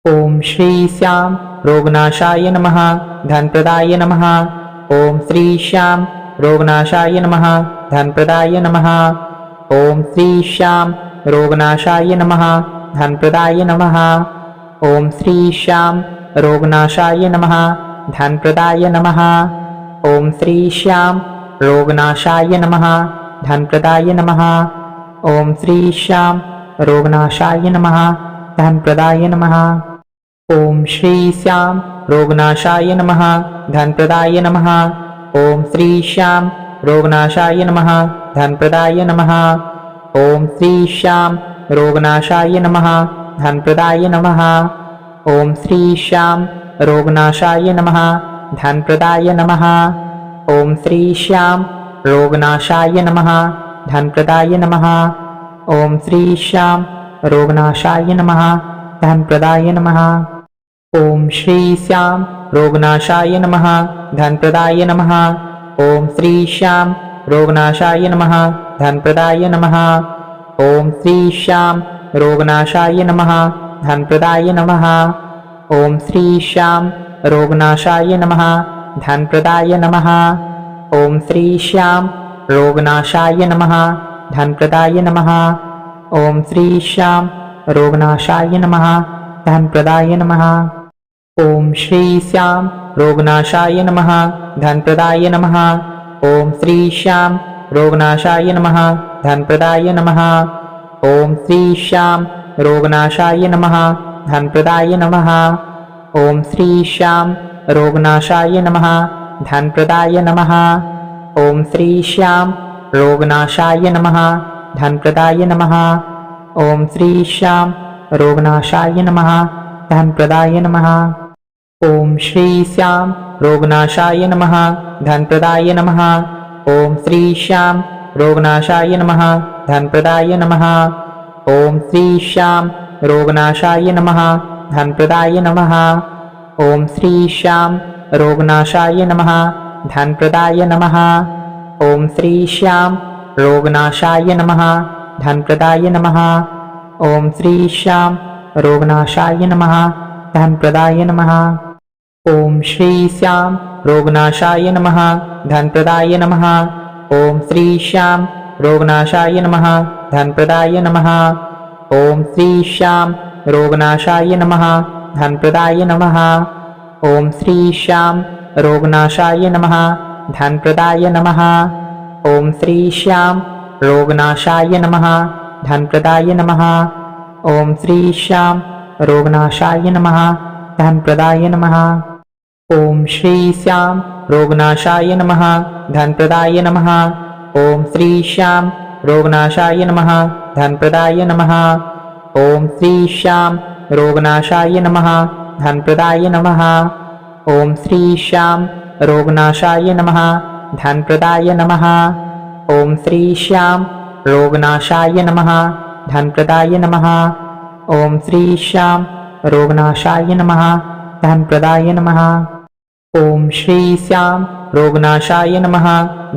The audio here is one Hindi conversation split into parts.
ओम श्री श्याम रोगनाशाय नमः धनप्रदाय नमः। ओम श्री श्याम रोगनाशाय नमः धनप्रदाय नमः। ओम श्री श्याम रोगनाशाय नमः धनप्रदाय नमः। ओम श्री श्याम रोगनाशाय नमः धनप्रदाय नमः। ओम श्री श्याम रोगनाशाय नमः धनप्रदाय नमः। ओम श्री श्याम रोगनाशाय नमः धनप्रदाय नमः। ओम श्री श्याम रोगनाशाय नमः धनप्रदाय नमः। ओम श्री श्याम रोगनाशाय नमः धनप्रदाय नमः। ओम श्री श्याम रोगनाशाय नमः धनप्रदाय नमः। ओम श्री श्याम रोगनाशाय नमः धनप्रदाय नमः। ओम श्री श्याम रोगनाशाय नमः धनप्रदाय नमः। ओम श्री श्याम रोगनाशाय नमः धनप्रदाय नमः। ओम श्री श्याम रोगनाशाय नमः धनप्रदाय नमः। ओम श्री श्याम रोगनाशाय नमः धनप्रदाय नमः। ओम श्री श्याम रोगनाशाय नमः धनप्रदाय नमः। ओम श्री श्याम रोगनाशाय नमः धनप्रदाय नमः। ओम श्री श्याम रोगनाशाय नमः धनप्रदाय नमः। ओम श्री श्याम रोगनाशाय नमः धनप्रदाय नमः। ओम श्री श्याम रोगनाशाय नमः धनप्रदाय नमः। ओम श्री श्याम रोगनाशाय नमः धनप्रदाय नमः। ओम श्री श्याम रोगनाशाय नमः धनप्रदाय नमः। ओम श्री श्याम रोगनाशाय नमः धनप्रदाय नमः। ओम श्री श्याम रोगनाशाय नमः धनप्रदाय नमः। ओम श्री श्याम रोगनाशाय नमः धनप्रदाय नमः। ओम श्री श्याम रोगनाशाय नमः धनप्रदाय नमः। ओम श्री श्याम रोगनाशाय नमः धनप्रदाय नमः। ओम श्री श्याम रोगनाशाय नमः धनप्रदाय नमः। ओम श्री श्याम रोगनाशाय नमः धनप्रदाय नमः। ओम श्री श्याम रोगनाशाय नमः धनप्रदाय नमः। ओम श्री श्याम रोगनाशाय नमः धनप्रदाय नमः। ओम श्री श्याम रोगनाशाय नमः धनप्रदाय नमः। ओम श्री श्याम रोगनाशाय नमः धनप्रदाय नमः। ओम श्री श्याम रोगनाशाय नमः धनप्रदाय नमः। ओम श्री श्याम रोगनाशाय नमः धनप्रदाय नमः। ओम श्री श्याम रोगनाशाय नमः धनप्रदाय नमः। ओम श्री श्याम रोगनाशाय नमः धनप्रदाय नमः। ओम श्री श्याम रोगनाशाय नमः धनप्रदाय नमः। ओम श्री श्याम रोगनाशाय नमः धनप्रदाय नमः। ओम श्री श्याम रोगनाशाय नमः धनप्रदाय नमः। ओम श्री श्याम रोगनाशाय नमः धनप्रदाय नमः। ओम श्री श्याम रोगनाशाय नमः धनप्रदाय नमः। ओम श्री श्याम रोगनाशाय नमः धनप्रदाय नमः। ओम श्री श्याम रोगनाशाय नमः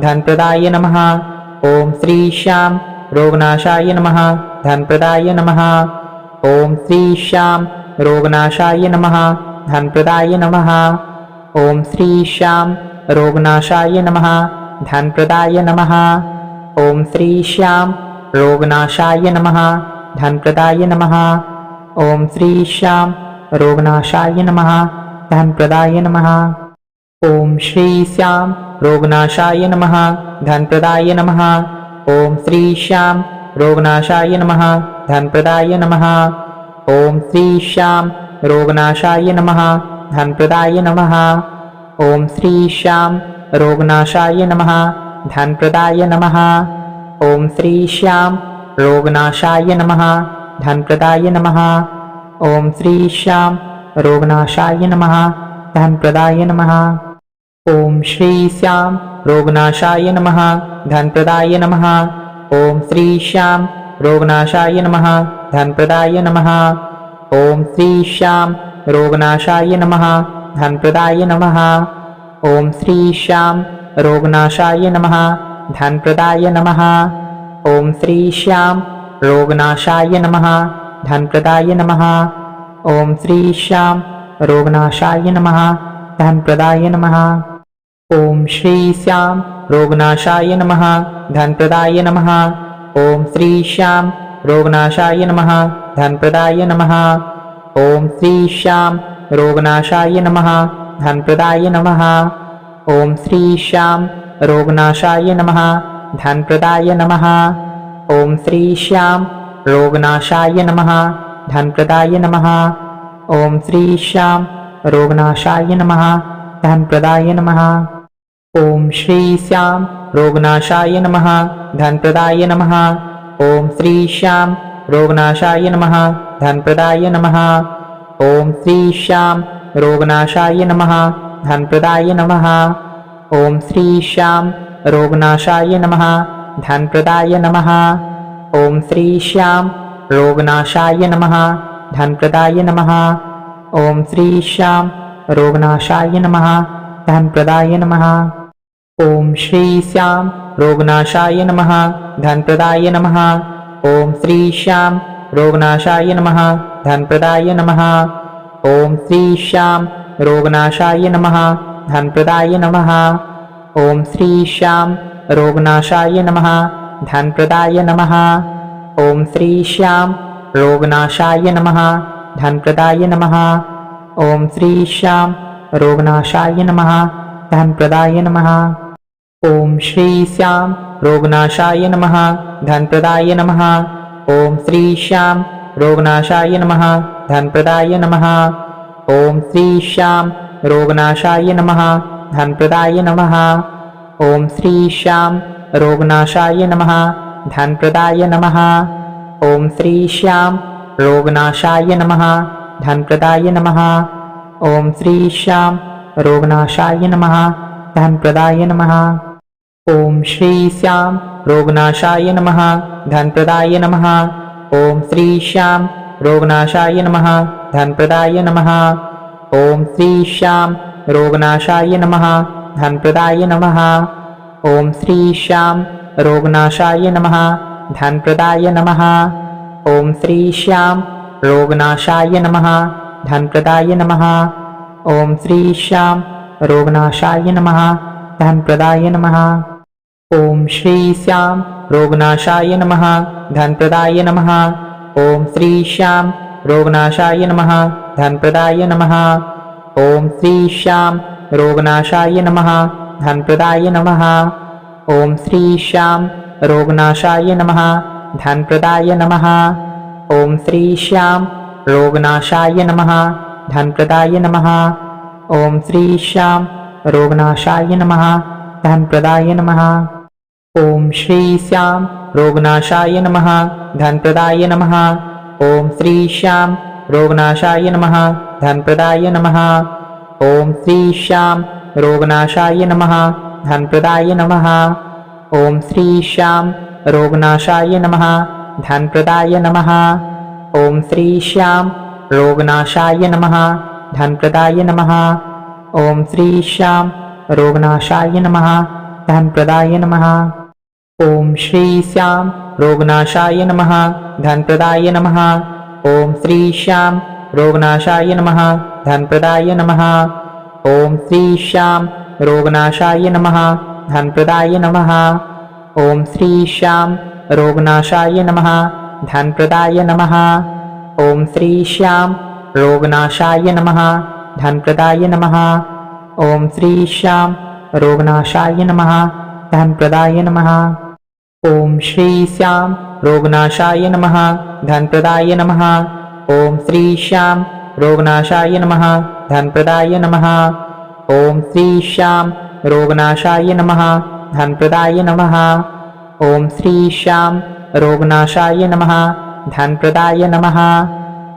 धनप्रदाय नमः। ओम श्री श्याम रोगनाशाय नमः धनप्रदाय नमः। ओम श्री श्याम रोगनाशाय नमः धनप्रदाय नमः। ओम श्री श्याम रोगनाशाय नमः धनप्रदाय नमः। ओम श्री श्याम रोगनाशाय नमः धनप्रदाय नमः। ओम श्री श्याम रोगनाशाय नमः धनप्रदाय नमः। ओम श्री श्याम रोगनाशाय नमः धनप्रदाय नमः। ओम श्री श्याम रोगनाशाय नमः धनप्रदाय नमः। ओम श्री श्याम रोगनाशाय नमः धनप्रदाय नमः। ओम श्री श्याम रोगनाशाय नमः धनप्रदाय नमः। ओम श्री श्याम रोगनाशाय नमः धनप्रदाय नमः। ओम श्री श्याम रोगनाशाय नमः धनप्रदाय नमः। ओम श्री श्याम रोगनाशाय नमः धनप्रदाय नमः। ओम श्री श्याम रोगनाशाय नमः धनप्रदाय नमः। ओम श्री श्याम रोगनाशाय नमः धनप्रदाय नमः। ओम श्री श्याम रोगनाशाय नमः धनप्रदाय नमः। ओम श्री श्याम रोगनाशाय नमः धनप्रदाय नमः। ओम श्री श्याम रोगनाशाय नमः धनप्रदाय नमः। ओम श्री श्याम रोगनाशाय नमः धनप्रदाय नमः। ओम श्री श्याम रोगनाशाय नमः धनप्रदाय नमः। ओम श्री श्याम रोगनाशाय नमः धनप्रदाय नमः। ओम श्री श्याम रोगनाशाय नमः धनप्रदाय नमः। ओम श्री श्याम रोगनाशाय नमः धनप्रदाय नमः। ओम श्री श्याम रोगनाशाय नमः धनप्रदाय नमः। ओम श्री श्याम रोगनाशाय नमः धनप्रदाय नमः। ओम श्री श्याम रोगनाशाय नमः धनप्रदाय नमः। ओम श्री श्याम रोगनाशाय नमः धनप्रदाय नमः। ओम श्री श्याम रोगनाशाय नमः धनप्रदाय नमः। ओम श्री श्याम रोगनाशाय नमः धनप्रदाय नमः। ओम श्री श्याम रोगनाशाय नमः धनप्रदाय नमः। ओम श्री श्याम रोगनाशाय नमः धनप्रदाय नमः। ओम श्री श्याम रोगनाशाय नमः धनप्रदाय नमः। ओम श्री श्याम रोगनाशाय नमः धनप्रदाय नमः। ओम श्री श्याम रोगनाशाय नमः धनप्रदाय नमः। ओम श्री श्याम रोगनाशाय नमः धनप्रदाय नमः। ओम श्री श्याम रोगनाशाय नमः धनप्रदाय नमः। ओम श्री श्याम रोगनाशाय नमः धनप्रदाय नमः। ओम श्री श्याम रोगनाशाय नमः धनप्रदाय नमः। ओम श्री श्याम रोगनाशाय नमः धनप्रदाय नमः। ओम श्री श्याम रोगनाशाय नमः धनप्रदाय नमः। ओम श्री श्याम रोगनाशाय नमः धनप्रदाय नमः। ओम श्री श्याम रोगनाशाय नमः धनप्रदाय नमः। ओम श्री श्याम रोगनाशाय नमः धनप्रदाय नमः। ओम श्री श्याम रोगनाशाय नमः धनप्रदाय नमः। ओम श्री श्याम रोगनाशाय नमः धनप्रदाय नमः। ओम श्री श्याम रोगनाशाय नमः धनप्रदाय नमः। ओम श्री श्याम रोगनाशाय नमः धनप्रदाय नमः। ओम श्री श्याम रोगनाशाय नमः धनप्रदाय नमः। ओम श्री श्याम रोगनाशाय नमः धनप्रदाय नमः। ओम श्री श्याम रोगनाशाय नमः धनप्रदाय नमः। ओम श्री श्याम रोगनाशाय नमः धनप्रदाय नमः। ओम श्री श्याम रोगनाशाय नमः धनप्रदाय नमः। ओम श्री श्याम रोगनाशाय नमः धनप्रदाय नमः। ओम श्री श्याम रोगनाशाय नमः धनप्रदाय नमः। ओम श्री श्याम रोगनाशाय नमः धनप्रदाय नमः। ओम श्री श्याम रोगनाशाय नमः धनप्रदाय नमः। ओम श्री श्याम रोगनाशाय नमः धनप्रदाय नमः। ओम श्री श्याम रोगनाशाय नमः धनप्रदाय नमः। ओम श्री श्याम रोगनाशाय नमः धनप्रदाय नमः। ओम श्री श्याम रोगनाशाय नमः धनप्रदाय नमः। ओम श्री श्याम रोगनाशाय नमः धनप्रदाय नमः। ओम श्री श्याम रोगनाशाय नमः धनप्रदाय नमः। ओम श्री श्याम रोगनाशाय नमः धनप्रदाय नमः। ओम श्री श्याम रोगनाशाय नमः धनप्रदाय नमः। ओम श्री श्याम रोगनाशाय नमः धनप्रदाय नमः। ओम श्री श्याम रोगनाशाय नमः धनप्रदाय नमः। ओम श्री श्याम रोगनाशाय नमः धनप्रदाय नमः। ओम श्री श्याम रोगनाशाय नमः धनप्रदाय नमः। ओम श्री श्याम रोगनाशाय नमः धनप्रदाय नमः। ओम श्री श्याम रोगनाशाय नमः धनप्रदाय नमः।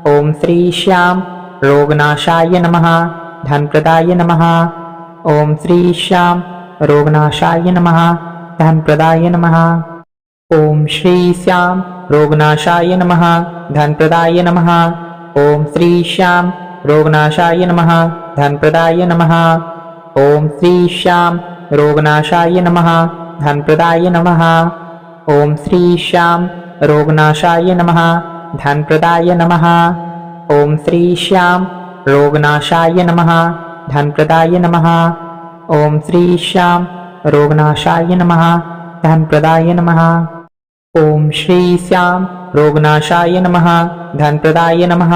ओम श्री श्याम रोगनाशाय नमः धनप्रदाय नमः। ओम श्री श्याम रोगनाशाय नमः धनप्रदाय नमः। ओम श्री श्याम रोगनाशाय नमः धनप्रदाय नमः। ओम श्री श्याम रोगनाशाय नमः धनप्रदाय नमः। ओम श्री श्याम रोगनाशाय नमः धनप्रदाय नमः। ओम श्री श्याम रोगनाशाय नमः धनप्रदाय नमः। ओम श्री श्याम रोगनाशाय नमः धनप्रदाय नमः। ओम श्री श्याम रोगनाशाय नमः धनप्रदाय नमः। ओम श्री श्याम रोगनाशाय नमः धनप्रदाय नमः।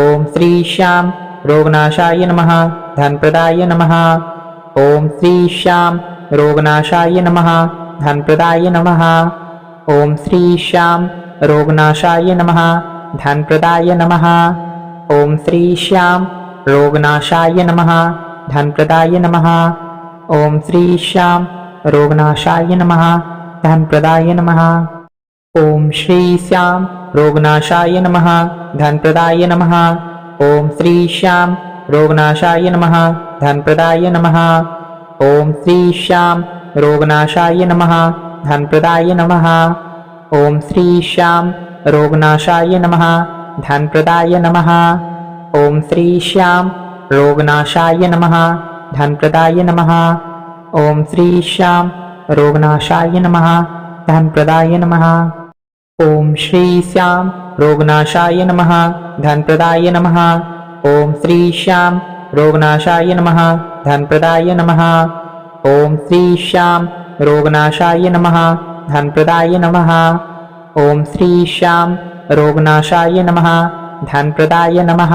ओम श्री श्याम रोगनाशाय नमः धनप्रदाय नमः। ओम श्री श्याम रोगनाशाय नमः धनप्रदाय नमः। ओम श्री श्याम रोगनाशाय नमः धनप्रदाय नमः। ओम श्री श्याम रोगनाशाय नमः धनप्रदाय नमः। ओम श्री श्याम रोगनाशाय नमः धनप्रदाय नमः। ओम श्री श्याम रोगनाशाय नमः धनप्रदाय नमः। ओम श्री श्याम रोगनाशाय नमः धनप्रदाय नमः। ओम श्री श्याम रोगनाशाय नमः धनप्रदाय नमः। ओम श्री श्याम रोगनाशाय नमः धनप्रदाय नमः। ओम श्री श्याम रोगनाशाय नमः धनप्रदाय नमः। ओम श्री श्याम रोगनाशाय नमः धनप्रदाय नमः। ओम श्री श्याम रोगनाशाय नमः धनप्रदाय नमः। ओम श्री श्याम रोगनाशाय नमः धनप्रदाय नमः। ओम श्री श्याम रोगनाशाय नमः धनप्रदाय नमः। ओम श्री श्याम रोगनाशाय नमः धनप्रदाय नमः।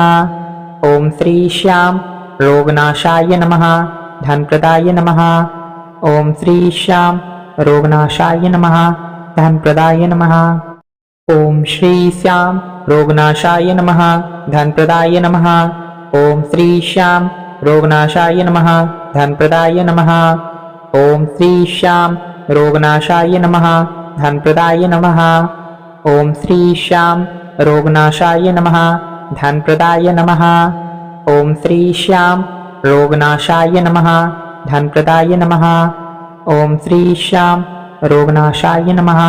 ओम श्री श्याम रोगनाशाय नमः धनप्रदाय नमः। ओम श्री श्याम रोगनाशाय नमः धनप्रदाय नमः। ओम श्री श्याम रोगनाशाय नमः धनप्रदाय नमः। ओम श्री श्याम रोगनाशाय नमः धनप्रदाय नमः। ओम श्री श्याम रोगनाशाय नमः धनप्रदाय नमः। ओम श्री श्याम रोगनाशाय नमः धनप्रदाय नमः। ओम श्री श्याम रोगनाशाय नमः धनप्रदाय नमः। ओम श्री श्याम रोगनाशाय नमः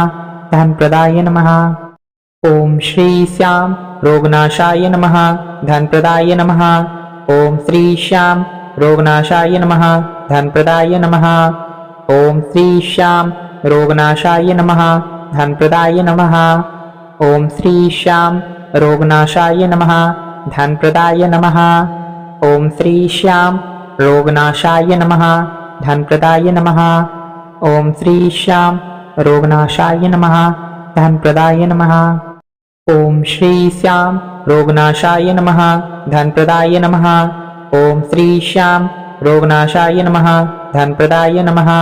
धनप्रदाय नमः। ओम श्री श्याम रोगनाशाय नमः धनप्रदाय नमः। ओम श्री श्याम रोगनाशाय नमः धनप्रदाय नमः। ओम श्री श्याम रोगनाशाय नमः धनप्रदाय नमः। ओम श्री श्याम रोगनाशाय नमः धनप्रदाय नमः। ओम श्री श्याम रोगनाशाय नमः धनप्रदाय नमः। ओम श्री श्याम रोगनाशाय नमः धनप्रदाय नमः। ओम श्री श्याम रोगनाशाय नमः धनप्रदाय नमः। ओम श्री श्याम रोगनाशाय नमः धनप्रदाय नमः।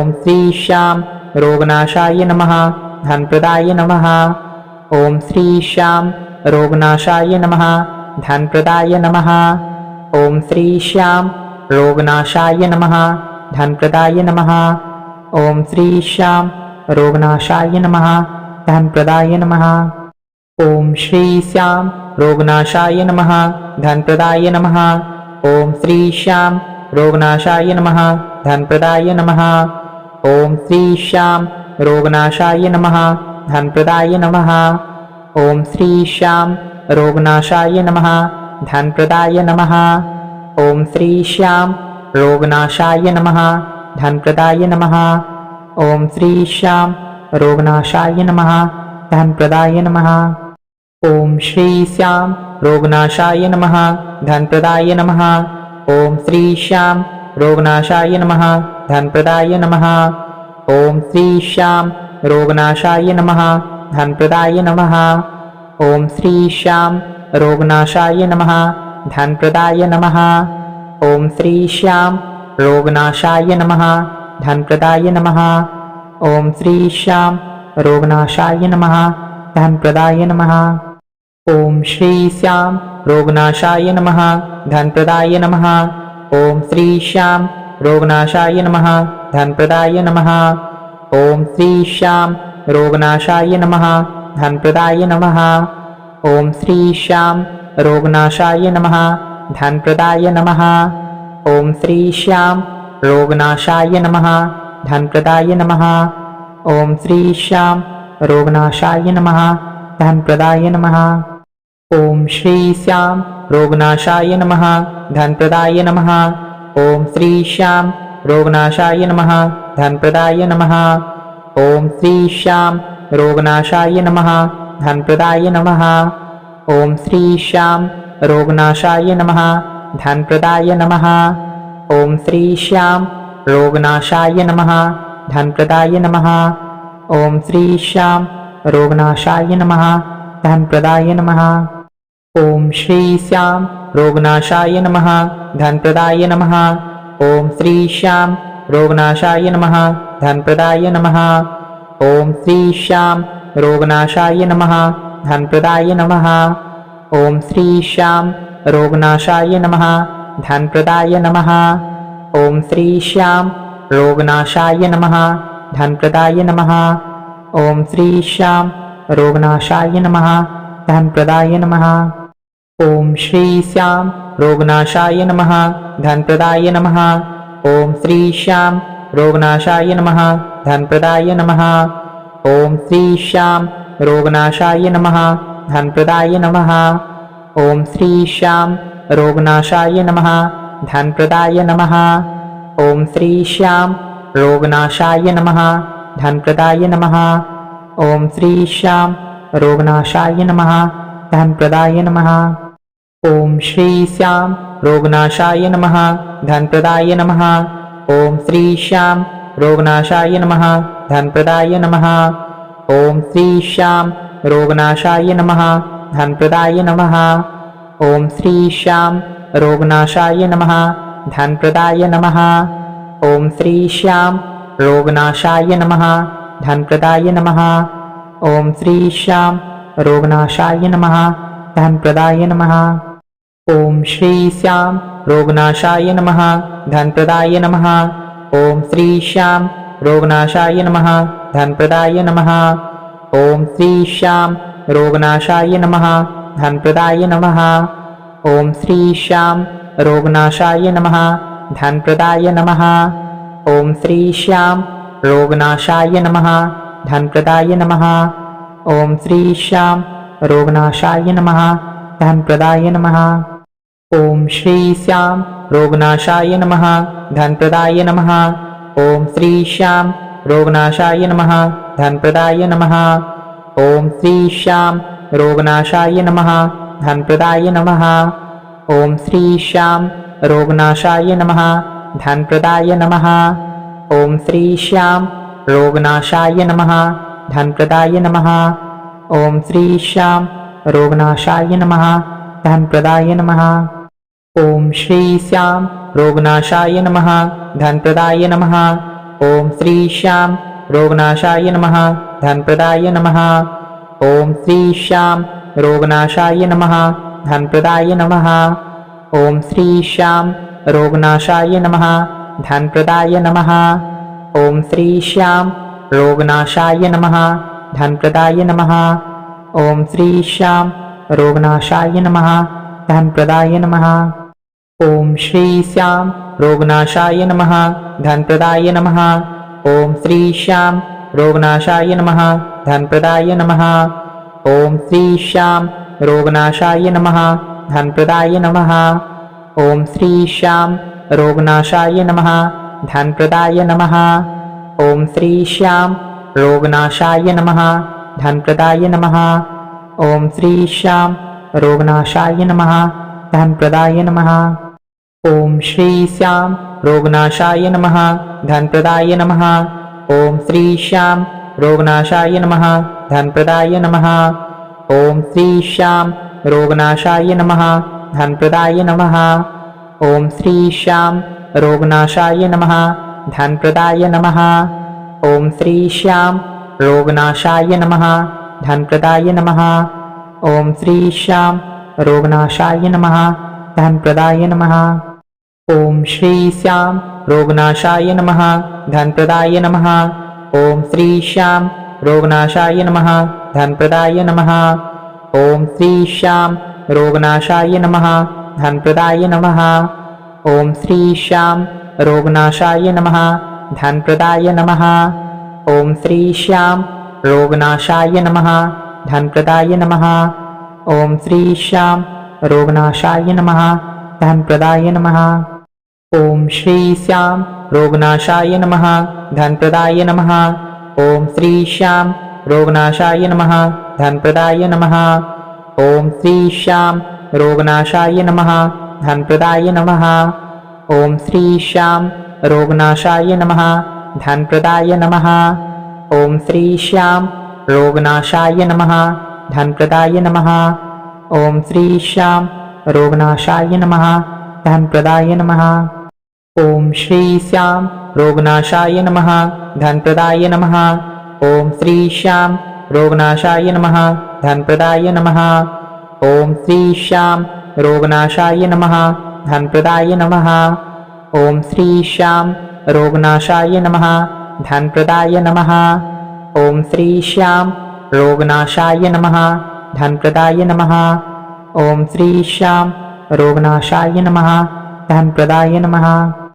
ओम श्री श्याम रोगनाशाय नमः धनप्रदाय नमः। ओम श्री श्याम रोगनाशाय नमः धनप्रदाय नमः। ओम श्री श्याम रोगनाशाय नमः धनप्रदाय नमः। ओम श्री श्याम रोगनाशाय नमः धनप्रदाय नमः। ओम श्री श्याम रोगनाशाय नमः धनप्रदाय नमः। ओम श्री श्याम रोगनाशाय नमः धनप्रदाय नमः। ओम श्री श्याम रोगनाशाय नमः धनप्रदाय नमः। ओम श्री श्याम रोगनाशाय नमः धनप्रदाय नमः। ओम श्री श्याम रोगनाशाय नमः धनप्रदाय नमः। ओम श्री श्याम रोगनाशाय नमः धनप्रदाय नमः। ओम श्री श्याम रोगनाशाय नमः धनप्रदाय नमः। ओम श्री श्याम रोगनाशाय नमः धनप्रदाय नमः। ओम श्री श्याम रोगनाशाय नमः धनप्रदाय नमः। ओम श्री श्याम रोगनाशाय नमः धनप्रदाय नमः। ओम श्री श्याम रोगनाशाय नमः धनप्रदाय नमः। ओम श्री श्याम रोगनाशाय नमः धनप्रदाय नमः। ओम श्री श्याम रोगनाशाय नमः धनप्रदाय नमः। ओम श्री श्याम रोगनाशाय नमः धनप्रदाय नमः। ओम श्री श्याम रोगनाशाय नमः धनप्रदाय नमः। ओम श्री श्याम रोगनाशाय नमः धनप्रदाय नमः। ओम श्री श्याम रोगनाशाय नमः धनप्रदाय नमः। ओम श्री श्याम रोगनाशाय नमः धनप्रदाय नमः। ओम श्री श्याम रोगनाशाय नमः धनप्रदाय नमः। ओम श्री श्याम रोगनाशाय नमः धनप्रदाय नमः। ओम श्री श्याम रोगनाशाय नमः धनप्रदाय नमः। ओम श्री श्याम रोगनाशाय नमः धनप्रदाय नमः। ओम श्री श्याम रोगनाशाय नमः धनप्रदाय नमः। ओम श्री श्याम रोगनाशाय नमः धनप्रदाय नमः। ओम श्री श्याम रोगनाशाय नमः धनप्रदाय नमः। ओम श्री श्याम रोगनाशाय नमः धनप्रदाय नमः। ओम श्री श्याम रोगनाशाय नमः धनप्रदाय नमः। ओम श्री श्याम रोगनाशाय नमः धनप्रदाय नमः। ओम श्री श्याम रोगनाशाय नमः धनप्रदाय नमः। ओम श्री श्याम रोगनाशाय नमः धनप्रदाय नमः। ओम श्री श्याम रोगनाशाय नमः धनप्रदाय नमः। ओम श्री श्याम रोगनाशाय नमः धनप्रदाय नमः। ओम श्री श्याम रोगनाशाय नमः धनप्रदाय नमः। ओम श्री श्याम रोगनाशाय नमः धनप्रदाय नमः। ओम श्री श्याम रोगनाशाय नमः धनप्रदाय नमः। ओम श्री श्याम रोगनाशाय नमः धनप्रदाय नमः। ओम श्री श्याम रोगनाशाय नमः धनप्रदाय नमः। ओम श्री श्याम रोगनाशाय नमः धनप्रदाय नमः। ओम श्री श्याम रोगनाशाय नमः धनप्रदाय नमः। ओम श्री श्याम रोगनाशाय नमः धनप्रदाय नमः। ओम श्री श्याम रोगनाशाय नमः धनप्रदाय नमः। ओम श्री श्याम रोगनाशाय नमः धनप्रदाय नमः। ओम श्री श्याम रोगनाशाय नमः धनप्रदाय नमः। ओम श्री श्याम रोगनाशाय नमः धनप्रदाय नमः। ओम श्री श्याम रोगनाशाय नमः धनप्रदाय नमः। ओम श्री श्याम रोगनाशाय नमः धनप्रदाय नमः। ओम श्री श्याम रोगनाशाय नमः धनप्रदाय नमः। ओम श्री श्याम रोगनाशाय नमः धनप्रदाय नमः। ओम श्री श्याम रोगनाशाय नमः धनप्रदाय नमः। ओम श्री श्याम रोगनाशाय नमः धनप्रदाय नमः। ओम श्री श्याम रोगनाशाय नमः धनप्रदाय नमः। ओम श्री श्याम रोगनाशाय नमः धनप्रदाय नमः। ओम श्री श्याम रोगनाशाय नमः धनप्रदाय नमः। ओम श्री श्याम रोगनाशाय नमः धनप्रदाय नमः। ओम श्री श्याम रोगनाशाय नमः धनप्रदाय नमः। ओम श्री श्याम रोगनाशाय नमः धनप्रदाय नमः। ओम श्री श्याम रोगनाशाय नमः धनप्रदाय नमः। ओम श्री श्याम रोगनाशाय नमः धनप्रदाय नमः। ओम श्री श्याम रोगनाशाय नमः धनप्रदाय नमः। ओम श्री श्याम रोगनाशाय नमः धनप्रदाय नमः। ओम श्री श्याम रोगनाशाय नमः धनप्रदाय नमः। ओम श्री श्याम रोगनाशाय नमः धनप्रदाय नमः। ओम श्री श्याम रोगनाशाय नमः धनप्रदाय नमः। ओम श्री श्याम रोगनाशाय नमः धनप्रदाय नमः। ओम श्री श्याम रोगनाशाय नमः धनप्रदाय नमः। ओम श्री श्याम रोगनाशाय नमः धनप्रदाय नमः। ओम श्री श्याम रोगनाशाय नमः धनप्रदाय नमः। ओम श्री श्याम रोगनाशाय नमः धनप्रदाय नमः। ओम श्री श्याम रोगनाशाय नमः धनप्रदाय नमः। ओम श्री श्याम रोगनाशाय नमः धनप्रदाय नमः। ओम श्री श्याम रोगनाशाय नमः धनप्रदाय नमः। ओम श्री श्याम रोगनाशाय नमः धनप्रदाय नमः। ओम श्री श्याम रोगनाशाय नमः धनप्रदाय नमः। ओम श्री श्याम रोगनाशाय नमः धनप्रदाय नमः। ओम श्री श्याम रोगनाशाय नमः धनप्रदाय नमः। ओम श्री श्याम रोगनाशाय नमः धनप्रदाय नमः। ओम श्री श्याम रोगनाशाय नमः धनप्रदाय नमः। ओम श्री श्याम रोगनाशाय नमः धनप्रदाय नमः। ओम श्री श्याम रोगनाशाय नमः धनप्रदाय नमः। ओम श्री श्याम रोगनाशाय नमः धनप्रदाय नमः। ॐ श्री श्याम रोगनाशाय नमः धनप्रदाय नमः। ॐ श्री श्याम रोगनाशाय नमः धनप्रदाय नमः। ॐ श्री श्याम रोगनाशाय नमः धनप्रदाय नमः। ॐ श्री श्याम रोगनाशाय नमः धनप्रदाय नमः। ॐ श्री श्याम रोगनाशाय नमः धनप्रदाय नमः। ॐ श्री श्याम रोगनाशाय नमः धनप्रदाय नमः। ॐ श्री श्याम रोगनाशाय नमः धनप्रदाय नमः। ॐ श्री श्याम रोगनाशाय नमः धनप्रदाय नमः। ॐ श्री श्याम रोगनाशाय नमः धनप्रदाय नमः। ॐ श्री श्याम रोगनाशाय नमः धनप्रदाय नमः।